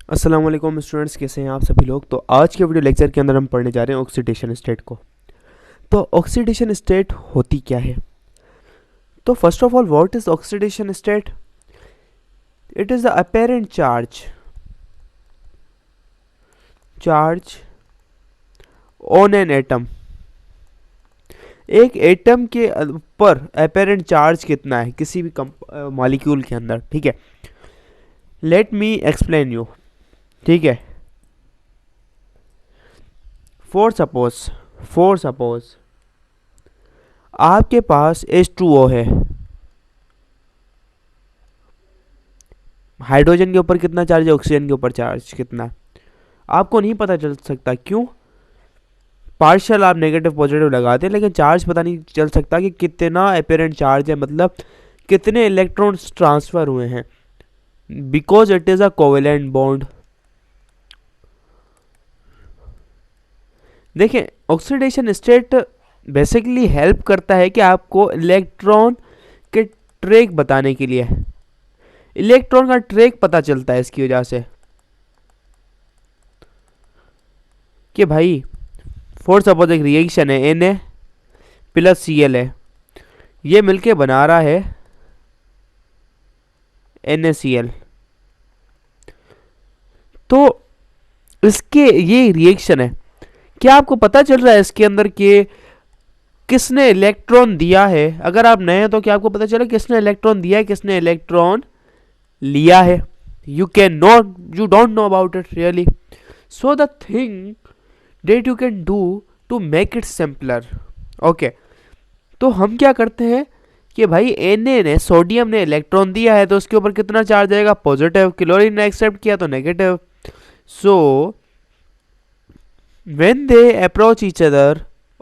अस्सलाम वालेकुम स्टूडेंट्स, कैसे हैं आप सभी लोग। तो आज के वीडियो लेक्चर के अंदर हम पढ़ने जा रहे हैं ऑक्सीडेशन स्टेट को। तो ऑक्सीडेशन स्टेट होती क्या है? तो first of all, what is oxidation state? It is the apparent charge on an atom. एक एटम के ऊपर अपेरेंट चार्ज कितना है किसी भी मॉलिक्यूल के अंदर, ठीक है। लेट मी एक्सप्लेन यू, ठीक है। फॉर सपोज आपके पास H2O है। हाइड्रोजन के ऊपर कितना चार्ज है, ऑक्सीजन के ऊपर चार्ज कितना है, आपको नहीं पता चल सकता। क्यों? पार्शियल आप नेगेटिव पॉजिटिव लगाते हैं, लेकिन चार्ज पता नहीं चल सकता कि कितना अपेरेंट चार्ज है, मतलब कितने इलेक्ट्रॉन्स ट्रांसफर हुए हैं, because it is a covalent bond. देखें, ऑक्सीडेशन स्टेट बेसिकली हेल्प करता है कि आपको इलेक्ट्रॉन के ट्रैक बताने के लिए। इलेक्ट्रॉन का ट्रैक पता चलता है इसकी वजह से कि भाई फॉर सपोज एक रिएक्शन है, Na प्लस Cl है, ये मिलके बना रहा है NaCl। तो इसके ये रिएक्शन है, क्या आपको पता चल रहा है इसके अंदर कि किसने इलेक्ट्रॉन दिया है? अगर आप नए हैं तो क्या आपको पता चला किसने इलेक्ट्रॉन दिया है, किसने इलेक्ट्रॉन लिया है? You don't know about it really. So the thing that you can do to make it simpler, okay. तो हम क्या करते हैं कि भाई सोडियम ने इलेक्ट्रॉन दिया है, तो उसके ऊपर कितना चार्ज आएगा? पॉजिटिव। क्लोरीन ने एक्सेप्ट किया तो negative. So when they approach each other,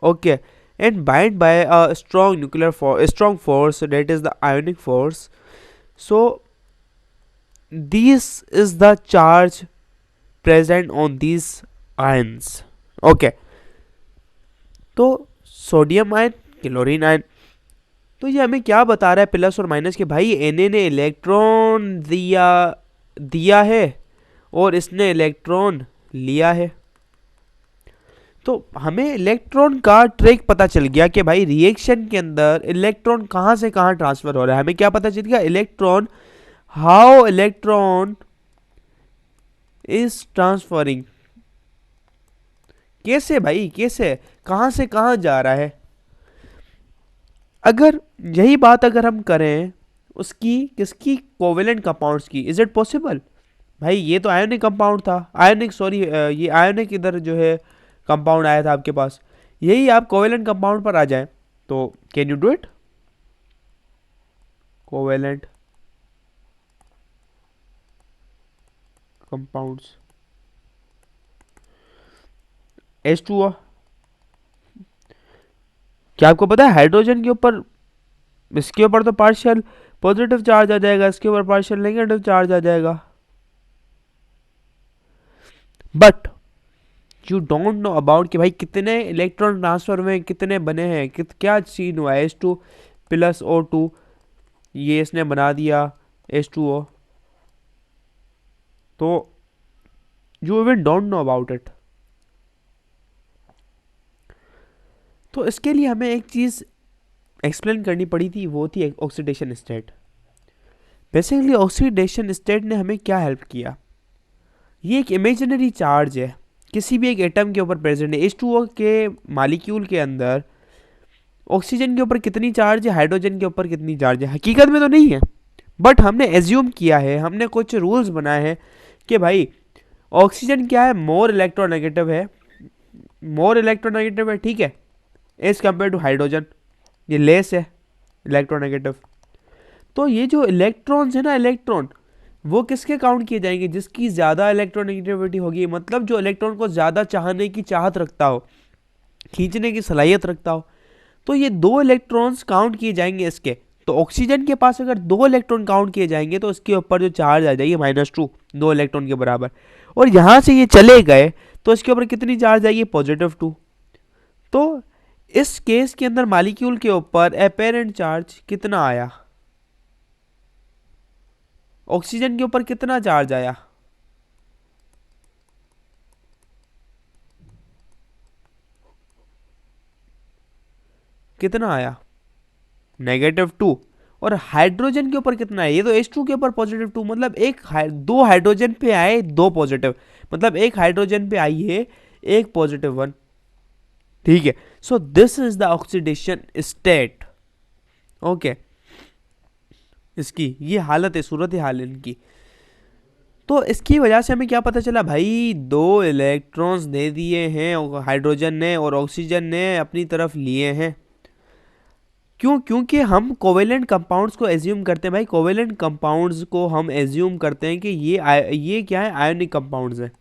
okay, and bind by a strong force, that is the ionic force. So this is the charge present on these ions, okay। तो sodium ion, chlorine ion, तो ये हमें क्या बता रहा है, plus और minus, के भाई Na ने इलेक्ट्रॉन दिया है और इसने इलेक्ट्रॉन लिया है। तो हमें इलेक्ट्रॉन का ट्रैक पता चल गया कि भाई रिएक्शन के अंदर इलेक्ट्रॉन कहाँ से कहाँ ट्रांसफर हो रहा है। हमें क्या पता चल गया? How electron is transferring. कैसे भाई, कैसे, कहाँ से कहाँ जा रहा है? अगर यही बात अगर हम करें उसकी किसकी, कोवेलेंट कंपाउंड्स की, इज इट पॉसिबल? भाई ये तो आयोनिक कंपाउंड था, आयोनिक सॉरी, ये आयोनिक इधर जो है कंपाउंड आया था आपके पास। यही आप कोवेलेंट कंपाउंड पर आ जाएं तो can you do it? Covalent compounds, H2O। क्या आपको पता है हाइड्रोजन के ऊपर, इसके ऊपर तो पार्शियल पॉजिटिव चार्ज आ जाएगा, इसके ऊपर पार्शियल नेगेटिव चार्ज आ जाएगा, but you don't know about कि भाई कितने इलेक्ट्रॉन ट्रांसफर हुए, कितने बने हैं, क्या सीन हुआ है। H2 प्लस O2, ये इसने बना दिया H2O, तो you even don't know about it. तो इसके लिए हमें एक चीज़ एक्सप्लेन करनी पड़ी थी, वो थी oxidation state. Basically oxidation state ने हमें क्या हेल्प किया? ये एक इमेजिनरी चार्ज है, किसी भी एक एटम के ऊपर प्रेजेंट है। H2O के मालिक्यूल के अंदर ऑक्सीजन के ऊपर कितनी चार्ज है, हाइड्रोजन के ऊपर कितनी चार्ज है, हकीकत में तो नहीं है, बट हमने एज्यूम किया है, हमने कुछ रूल्स बनाए हैं कि भाई ऑक्सीजन क्या है, मोर इलेक्ट्रोनेगेटिव है, ठीक है, एज कम्पेयर टू हाइड्रोजन ये लेस है इलेक्ट्रोनेगेटिव। तो ये जो इलेक्ट्रॉन्स है ना, इलेक्ट्रॉन वो किसके काउंट किए जाएंगे? जिसकी ज़्यादा इलेक्ट्रोनेगेटिविटी होगी, मतलब जो इलेक्ट्रॉन को ज़्यादा चाहने की चाहत रखता हो, खींचने की सलाहियत रखता हो, तो ये 2 इलेक्ट्रॉन्स काउंट किए जाएंगे इसके। तो ऑक्सीजन के पास अगर 2 इलेक्ट्रॉन काउंट किए जाएंगे तो इसके ऊपर जो चार्ज आ जाएगी -2, 2 इलेक्ट्रॉन के बराबर। और यहाँ से ये चले गए तो इसके ऊपर कितनी चार्ज आएगी? +2। तो इस केस के अंदर मालिक्यूल के ऊपर अपेरेंट चार्ज कितना आया? ऑक्सीजन के ऊपर कितना चार्ज आया? कितना आया, -2। और हाइड्रोजन के ऊपर कितना है, ये तो H2 के ऊपर +2, मतलब दो हाइड्रोजन पे आए दो पॉजिटिव, मतलब एक हाइड्रोजन पे आई है एक +1। ठीक है, सो this is the oxidation state. Okay, इसकी ये हालत है, सूरत हाल इनकी। तो इसकी वजह से हमें क्या पता चला भाई, दो इलेक्ट्रॉन्स दे दिए हैं हाइड्रोजन ने और ऑक्सीजन ने अपनी तरफ लिए हैं। क्यों? क्योंकि हम कोवेलेंट कंपाउंड्स को एज्यूम करते हैं भाई, कोवेलेंट कंपाउंड्स को हम एज्यूम करते हैं कि ये क्या है, आयोनिक कंपाउंड्स है।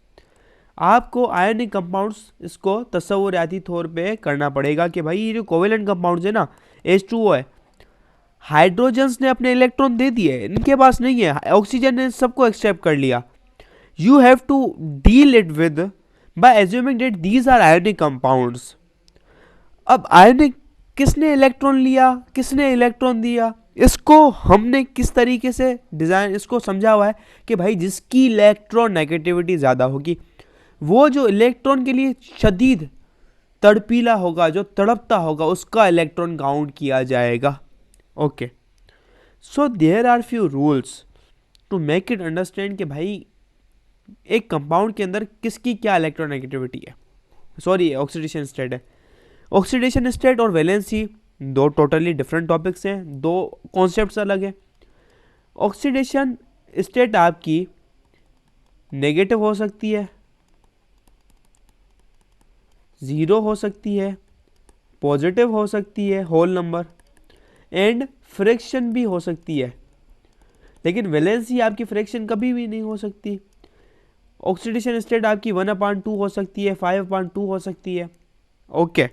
आपको आयोनिक कंपाउंड्स इसको तस्वुराती तौर पे करना पड़ेगा कि भाई ये जो कोवेलेंट कंपाउंड्स है ना, H2O है, हाइड्रोजन्स ने अपने इलेक्ट्रॉन दे दिए, इनके पास नहीं है, ऑक्सीजन ने सबको एक्सेप्ट कर लिया। You have to deal it with by assuming that these are ionic compounds. अब आयोनिक, किसने इलेक्ट्रॉन लिया, किसने इलेक्ट्रॉन दिया, इसको हमने किस तरीके से डिजाइन इसको समझा हुआ है कि भाई जिसकी इलेक्ट्रॉन नेगेटिविटी ज्यादा होगी, वो जो इलेक्ट्रॉन के लिए शदीद तड़पीला होगा, जो तड़पता होगा, उसका इलेक्ट्रॉन काउंट किया जाएगा। Okay, so there are few rules to make it understand कि भाई एक कंपाउंड के अंदर किसकी क्या इलेक्ट्रोनेगेटिविटी है, सॉरी ऑक्सीडेशन स्टेट है। ऑक्सीडेशन स्टेट और वैलेंसी दो टोटली डिफरेंट टॉपिक्स हैं, दो कॉन्सेप्ट्स अलग हैं। ऑक्सीडेशन स्टेट आपकी नेगेटिव हो सकती है, 0 हो सकती है, पॉजिटिव हो सकती है होल नंबर, एंड फ्रैक्शन भी हो सकती है। लेकिन वैलेंसी आपकी फ्रैक्शन कभी भी नहीं हो सकती। ऑक्सीडेशन स्टेट आपकी 1/2 हो सकती है, 5/2 हो सकती है। Okay,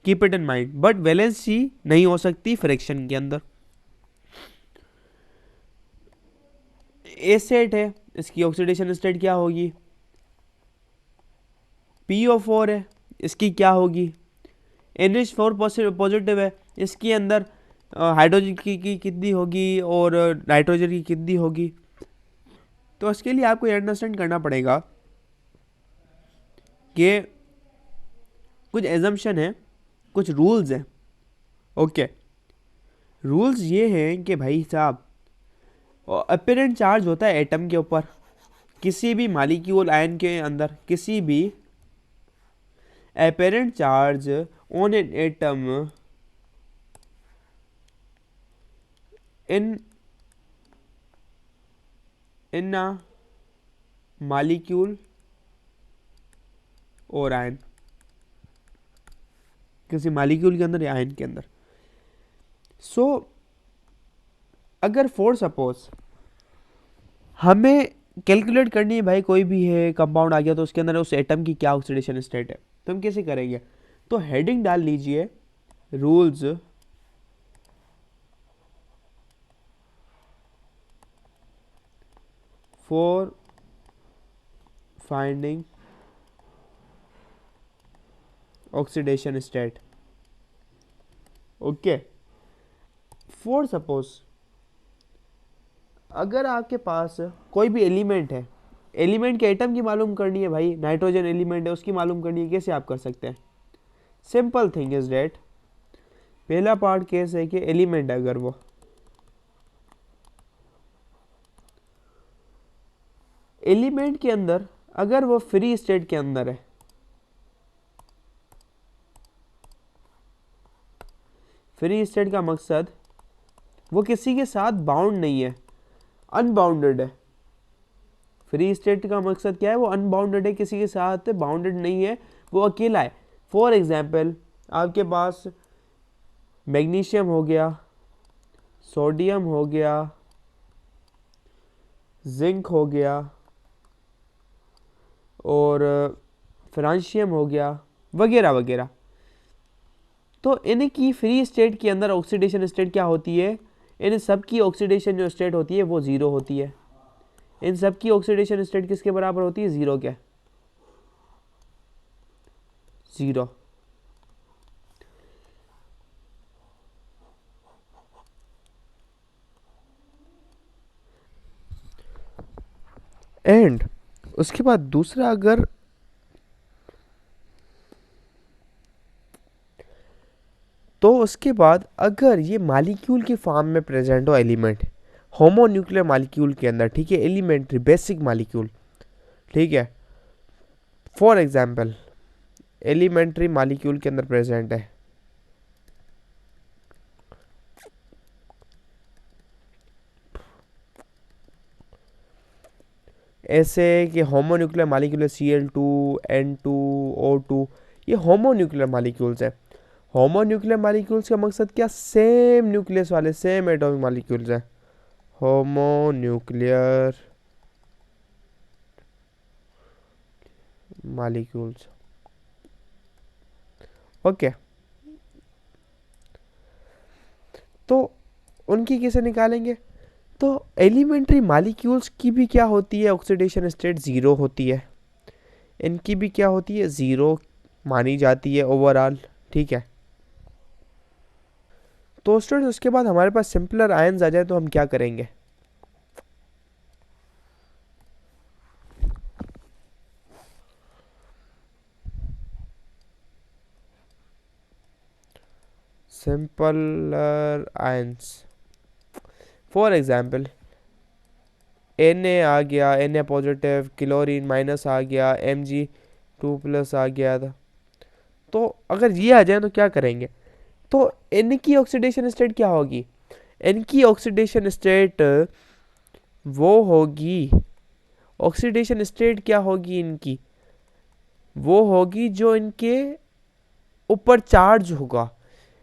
keep it in mind, but valency नहीं हो सकती फ्रैक्शन के अंदर। ए सेट है, इसकी ऑक्सीडेशन स्टेट क्या होगी, PO4 है, इसकी क्या होगी, NH4 पॉजिटिव है, इसके अंदर हाइड्रोजन की कितनी होगी और नाइट्रोजन की कितनी होगी। तो इसके लिए आपको ये अंडरस्टैंड करना पड़ेगा कि कुछ एजम्पशन है, कुछ रूल्स हैं। ओके, रूल्स ये हैं कि भाई साहब, अपीरेंट चार्ज होता है एटम के ऊपर, किसी भी मालिक्यूल आयन के अंदर, किसी भी apparent charge on an atom in a molecule और आयन, किसी मालिक्यूल के अंदर या आयन के अंदर। सो अगर फॉर सपोज हमें कैलकुलेट करनी है भाई, कोई भी है कंपाउंड आ गया तो उसके अंदर उस एटम की क्या ऑक्सीडेशन स्टेट है, तो हम कैसे करेंगे, तो हेडिंग डाल लीजिए rules for finding oxidation state. Okay, for suppose अगर आपके पास कोई भी एलिमेंट है, एलिमेंट के एटम की मालूम करनी है भाई, नाइट्रोजन एलिमेंट है उसकी मालूम करनी है, कैसे आप कर सकते हैं, सिंपल थिंग इज डेट, पहला पार्ट केस है कि एलिमेंट है, अगर वो एलिमेंट के अंदर अगर वो फ्री स्टेट के अंदर है, फ्री स्टेट का मकसद वो किसी के साथ बाउंड नहीं है, अनबाउंडेड है। फ्री स्टेट का मकसद क्या है, वो अनबाउंडेड है, किसी के साथ बाउंडेड नहीं है, वो अकेला है। फॉर एग्जाम्पल आपके पास मैग्नीशियम हो गया, सोडियम हो गया, जिंक हो गया और फ्रांशियम हो गया, वगैरह वगैरह। तो इनकी फ्री स्टेट के अंदर ऑक्सीडेशन स्टेट क्या होती है, इन सब की ऑक्सीडेशन जो स्टेट होती है वो 0 होती है। इन सब की ऑक्सीडेशन स्टेट किसके बराबर होती है, 0 के, 0। एंड उसके बाद दूसरा, तो उसके बाद अगर ये मालिक्यूल की फॉर्म में प्रेजेंट हो एलिमेंट, होमोन्यूक्लियर मालिक्यूल के अंदर, ठीक है, एलिमेंट्री बेसिक मालिक्यूल, ठीक है, फॉर एग्जांपल एलिमेंट्री मालिक्यूल के अंदर प्रेजेंट है, ऐसे कि होमोन्यूक्लियर मालिक्यूल Cl2 N2O2, ये होमोन्यूक्लियर मालिक्यूल्स है। होमोन्यूक्लियर मालिक्यूल्स का मकसद क्या, सेम न्यूक्लियस वाले, सेम एटॉमिक मालिक्यूल्स है, होमोन्यूक्लियर मालिक्यूल्स। ओके, तो उनकी कैसे निकालेंगे, तो एलिमेंट्री मालिक्यूल्स की भी क्या होती है, ऑक्सीडेशन स्टेट ज़ीरो होती है, इनकी भी क्या होती है, ज़ीरो मानी जाती है ओवरऑल, ठीक है। तो स्टूडेंट्स उसके बाद हमारे पास सिंपलर आयंस आ जाए तो हम क्या करेंगे, simpler ions, for example Na आ गया, Na पॉजिटिव, क्लोरीन माइनस आ गया, Mg2+ आ गया था। तो अगर ये आ जाए तो क्या करेंगे, तो इनकी ऑक्सीडेशन स्टेट क्या होगी, इनकी ऑक्सीडेशन स्टेट वो होगी, ऑक्सीडेशन स्टेट क्या होगी इनकी, वो होगी जो इनके ऊपर चार्ज होगा।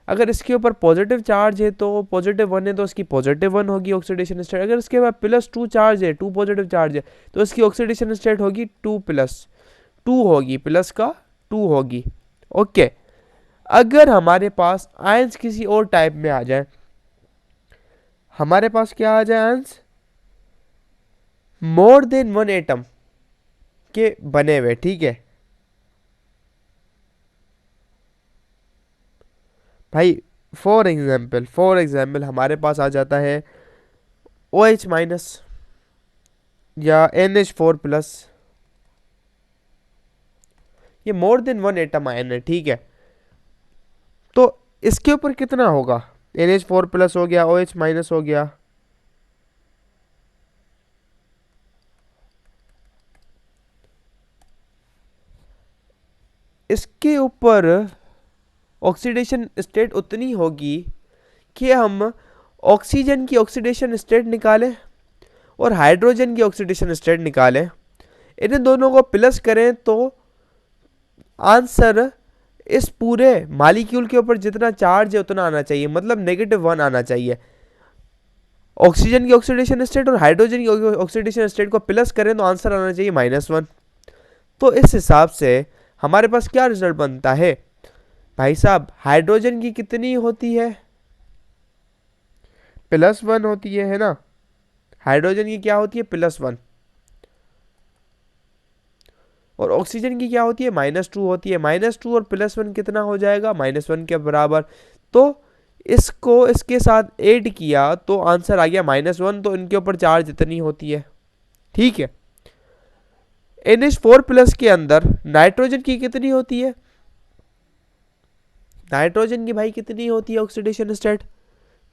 अगर इसके ऊपर पॉजिटिव चार्ज है तो +1 है तो इसकी +1 होगी ऑक्सीडेशन स्टेट। अगर इसके बाद +2 चार्ज है, 2 पॉजिटिव चार्ज है, तो इसकी ऑक्सीडेशन स्टेट होगी 2+2 होगी, प्लस का 2 होगी। ओके, अगर हमारे पास आयंस किसी और टाइप में आ जाए, हमारे पास क्या आ जाए, आयंस मोर देन 1 एटम के बने हुए, ठीक है भाई, फॉर एग्जाम्पल हमारे पास आ जाता है OH- या NH4+, ये मोर देन 1 एटम आयन है, ठीक है। तो इसके ऊपर कितना होगा, NH4+ हो गया, OH- हो गया, इसके ऊपर ऑक्सीडेशन स्टेट उतनी होगी कि हम ऑक्सीजन की ऑक्सीडेशन स्टेट निकालें और हाइड्रोजन की ऑक्सीडेशन स्टेट निकालें, इन दोनों को प्लस करें तो आंसर इस पूरे मालिक्यूल के ऊपर जितना चार्ज है उतना आना चाहिए, मतलब -1 आना चाहिए। ऑक्सीजन की ऑक्सीडेशन स्टेट और हाइड्रोजन की ऑक्सीडेशन स्टेट को प्लस करें तो आंसर आना चाहिए -1। तो इस हिसाब से हमारे पास क्या रिजल्ट बनता है भाई साहब, हाइड्रोजन की कितनी होती है, +1 होती है ना, हाइड्रोजन की क्या होती है, +1, और ऑक्सीजन की क्या होती है, -2 होती है। -2 और +1 कितना हो जाएगा, -1 के बराबर। तो इसको इसके साथ ऐड किया तो आंसर आ गया -1, तो इनके ऊपर चार्ज इतनी होती है, ठीक है। NH4+ के अंदर नाइट्रोजन की कितनी होती है, नाइट्रोजन की भाई कितनी होती है ऑक्सीडेशन स्टेट,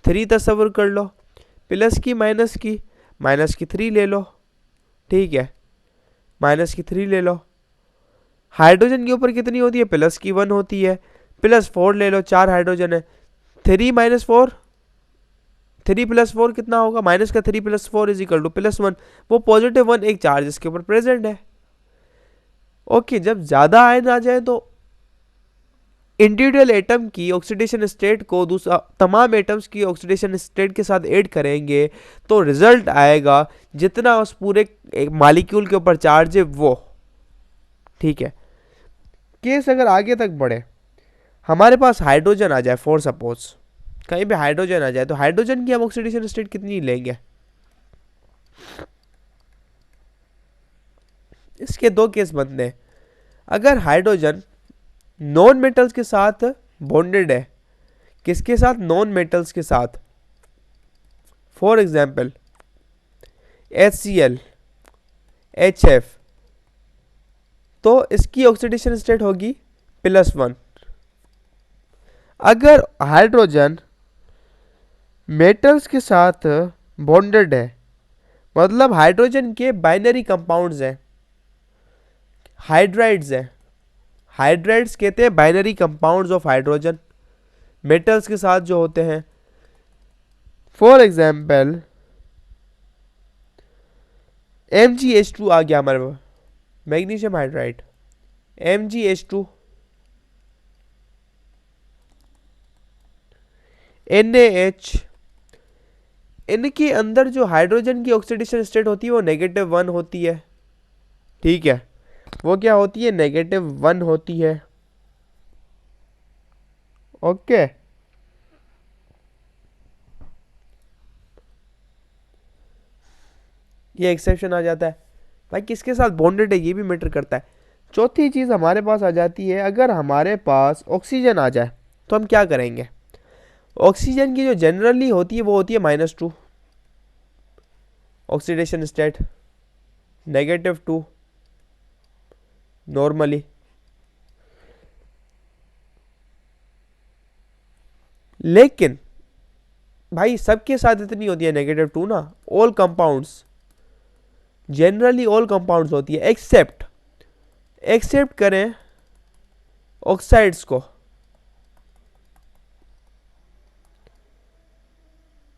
3 तस्वर कर लो, प्लस की माइनस की 3 ले लो, ठीक है, -3 ले लो। हाइड्रोजन के ऊपर कितनी होती है, +1 होती है, +4 ले लो, 4 हाइड्रोजन है, 3 - 4, 3 + 4 कितना होगा, -3 + 4 = +1, वो +1 एक चार्ज इसके ऊपर प्रेजेंट है। ओके, जब ज्यादा आयन आ जाए तो इंडिविजुअल एटम की ऑक्सीडेशन स्टेट को दूसरा तमाम एटम्स की ऑक्सीडेशन स्टेट के साथ ऐड करेंगे तो रिजल्ट आएगा जितना उस पूरे मालिक्यूल के ऊपर चार्ज है वो, ठीक है। केस अगर आगे तक बढ़े, हमारे पास हाइड्रोजन आ जाए, फॉर सपोज कहीं भी हाइड्रोजन आ जाए, तो हाइड्रोजन की हम ऑक्सीडेशन स्टेट कितनी लेंगे, इसके दो केस बनते हैं। अगर हाइड्रोजन नॉन मेटल्स के साथ बॉन्डेड है, किसके साथ, नॉन मेटल्स के साथ, फॉर एग्जाम्पल HCl, HF, तो इसकी ऑक्सीडेशन स्टेट होगी +1। अगर हाइड्रोजन मेटल्स के साथ बॉन्डेड है, मतलब हाइड्रोजन के बाइनरी कंपाउंड्स हैं, हाइड्राइड्स हैं, हाइड्राइड्स कहते हैं binary compounds of hydrogen, metals के साथ जो होते हैं। फॉर एग्जाम्पल MgH2 आ गया हमारे पास, मैग्नीशियम हाइड्राइड, MgH2, NaH, इनके अंदर जो हाइड्रोजन की ऑक्सीडेशन स्टेट होती है वो -1 होती है। ठीक है, वो क्या होती है, -1 होती है। ओके, ये एक्सेप्शन आ जाता है भाई, किसके साथ बॉन्डेड है ये भी मैटर करता है। चौथी चीज हमारे पास आ जाती है, अगर हमारे पास ऑक्सीजन आ जाए तो हम क्या करेंगे। ऑक्सीजन की जो जनरली होती है वो होती है -2 ऑक्सीडेशन स्टेट, -2 नॉर्मली। लेकिन भाई सबके साथ इतनी होती है -2 ना, all compounds, generally all compounds होती है, एक्सेप्ट करें ऑक्साइड्स को।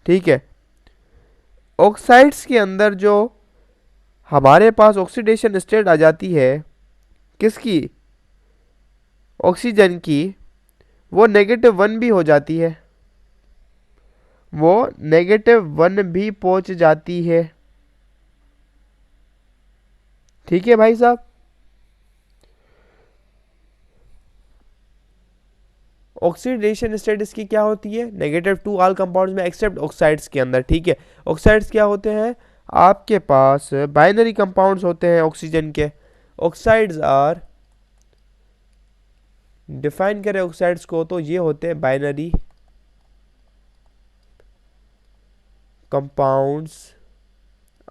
ठीक है, ऑक्साइड्स के अंदर जो हमारे पास ऑक्सीडेशन स्टेट आ जाती है किसकी, ऑक्सीजन की, वो -1 भी हो जाती है, वो -1 भी पहुंच जाती है। ठीक है भाई साहब, ऑक्सीडेशन स्टेट इसकी क्या होती है, -2 ऑल कंपाउंड्स में एक्सेप्ट ऑक्साइड्स के अंदर। ठीक है, ऑक्साइड्स क्या होते हैं, आपके पास बाइनरी कंपाउंड्स होते हैं ऑक्सीजन के। ऑक्साइड्स आर, डिफाइन करें ऑक्साइड्स को तो ये होते हैं बाइनरी कंपाउंड्स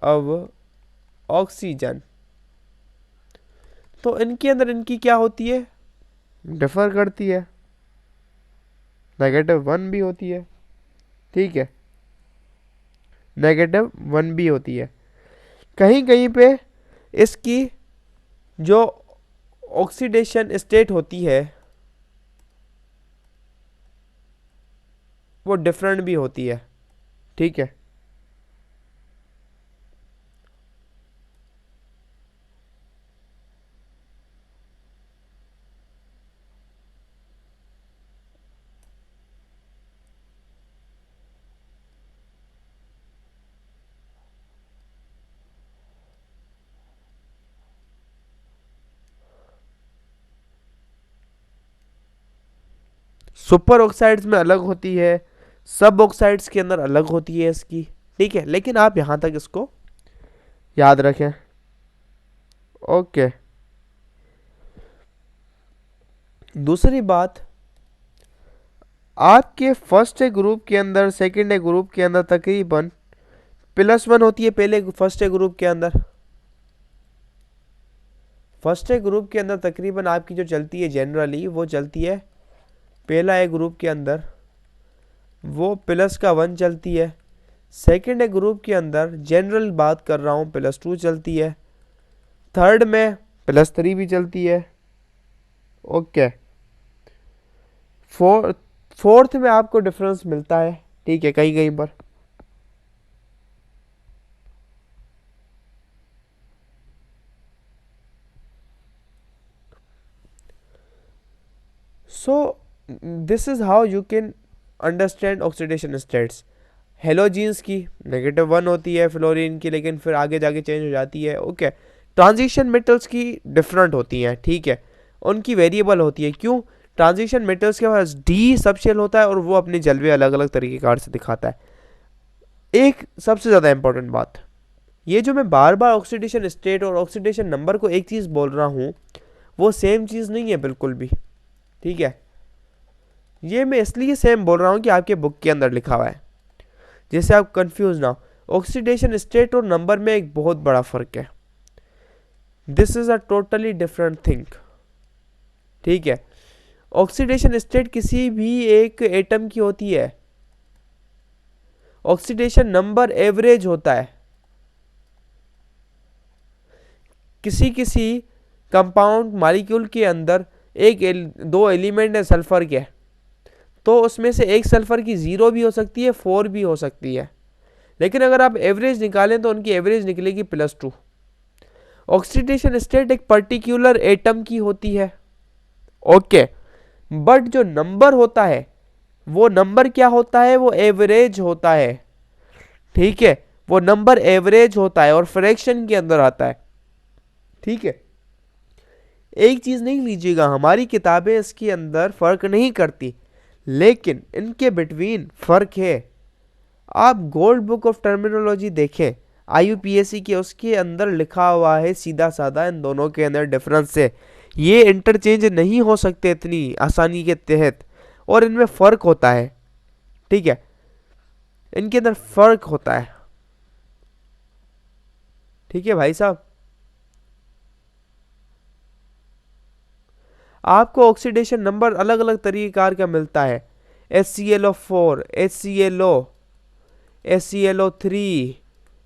ऑफ ऑक्सीजन। तो इनके अंदर इनकी क्या होती है, डिफर करती है, -1 भी होती है। ठीक है, -1 भी होती है। कहीं कहीं पे इसकी जो ऑक्सीडेशन स्टेट होती है वो डिफरेंट भी होती है। ठीक है, सुपर ऑक्साइड्स में अलग होती है, सब ऑक्साइड्स के अंदर अलग होती है इसकी। ठीक है, लेकिन आप यहां तक इसको याद रखें। ओके, दूसरी बात, आपके फर्स्ट ग्रुप के अंदर, सेकंड ग्रुप के अंदर तकरीबन +1 होती है पहले फर्स्ट ग्रुप के अंदर। फर्स्ट ग्रुप के अंदर तकरीबन आपकी जो चलती है जनरली वो चलती है, पहला ए ग्रुप के अंदर वो +1 चलती है, सेकंड ग्रुप के अंदर जनरल बात कर रहा हूँ +2 चलती है, थर्ड में +3 भी चलती है। ओके, फोर्थ में आपको डिफरेंस मिलता है। ठीक है, कहीं कहीं पर। So this is how you can understand oxidation states. Halogens की -1 होती है, फ्लोरीन की लेकिन फिर आगे जाके चेंज हो जाती है। ओके, ट्रांजिशन मेटल्स की डिफरेंट होती हैं। ठीक है, उनकी वेरिएबल होती है। क्यों, ट्रांजिशन मेटल्स के पास डी सबशेल होता है और वो अपने जलवे अलग अलग तरीके कार से दिखाता है। एक सबसे ज़्यादा इंपॉर्टेंट बात, ये जो मैं बार बार ऑक्सीडेशन स्टेट और ऑक्सीडेशन नंबर को एक चीज़ बोल रहा हूँ वो सेम चीज़ नहीं है बिल्कुल भी। ठीक है, ये मैं इसलिए सेम बोल रहा हूँ कि आपके बुक के अंदर लिखा हुआ है, जैसे आप कंफ्यूज ना हो। ऑक्सीडेशन स्टेट और नंबर में एक बहुत बड़ा फर्क है, this is a totally different thing. ठीक है, ऑक्सीडेशन स्टेट किसी भी एक एटम की होती है, ऑक्सीडेशन नंबर एवरेज होता है। किसी किसी कंपाउंड मॉलिक्यूल के अंदर दो एलिमेंट है सल्फर के, तो उसमें से एक सल्फर की 0 भी हो सकती है, 4 भी हो सकती है, लेकिन अगर आप एवरेज निकालें तो उनकी एवरेज निकलेगी +2। ऑक्सीडेशन स्टेट एक पर्टिकुलर एटम की होती है, ओके, बट जो नंबर होता है वो नंबर क्या होता है, वो एवरेज होता है, ठीक है, वो नंबर एवरेज होता है और फ्रैक्शन के अंदर आता है, ठीक है। एक चीज नहीं लीजिएगा, हमारी किताबें इसके अंदर फर्क नहीं करती, लेकिन इनके बिटवीन फर्क है। आप गोल्ड बुक ऑफ टर्मिनोलॉजी देखें IUPAC के, उसके अंदर लिखा हुआ है सीधा साधा, इन दोनों के अंदर डिफरेंस है, ये इंटरचेंज नहीं हो सकते इतनी आसानी के तहत, और इनमें फर्क होता है, ठीक है, इनके अंदर फर्क होता है, ठीक है भाई साहब। आपको ऑक्सीडेशन नंबर अलग अलग तरीक़ेकार का मिलता है, HClO4, HClO, HClO3,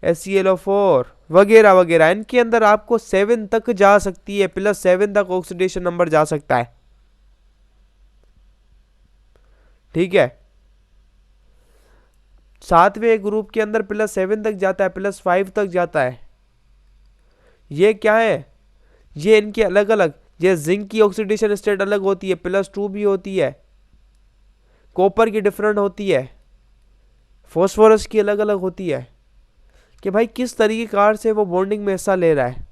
HClO4 वगैरह वगैरह, इनके अंदर आपको 7 तक जा सकती है, +7 तक ऑक्सीडेशन नंबर जा सकता है, ठीक है। 7वें ग्रुप के अंदर +7 तक जाता है, +5 तक जाता है। ये क्या है, ये इनके अलग अलग, ये जिंक की ऑक्सीडेशन स्टेट अलग होती है, +2 भी होती है, कॉपर की डिफरेंट होती है, फॉस्फोरस की अलग अलग होती है, कि भाई किस तरीक़ेकार से वो बॉन्डिंग में हिस्सा ले रहा है,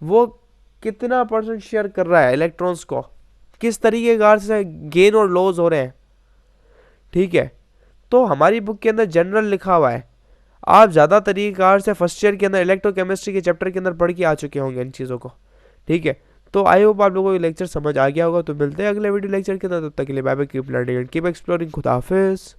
वो कितना % शेयर कर रहा है इलेक्ट्रॉन्स को, किस तरीक़ेकार से गेन और लॉस हो रहे हैं, ठीक है। तो हमारी बुक के अंदर जनरल लिखा हुआ है, आप ज़्यादा तरीक़ेकार से फर्स्ट ईयर के अंदर इलेक्ट्रोकेमिस्ट्री के चैप्टर के अंदर पढ़ के आ चुके होंगे इन चीज़ों को, ठीक है। तो आई होप आप लोगों को लेक्चर समझ आ गया होगा। तो मिलते हैं अगले वीडियो लेक्चर के अंदर, तब तक के लिए bye bye, keep learning and keep exploring. खुदा हाफिज़।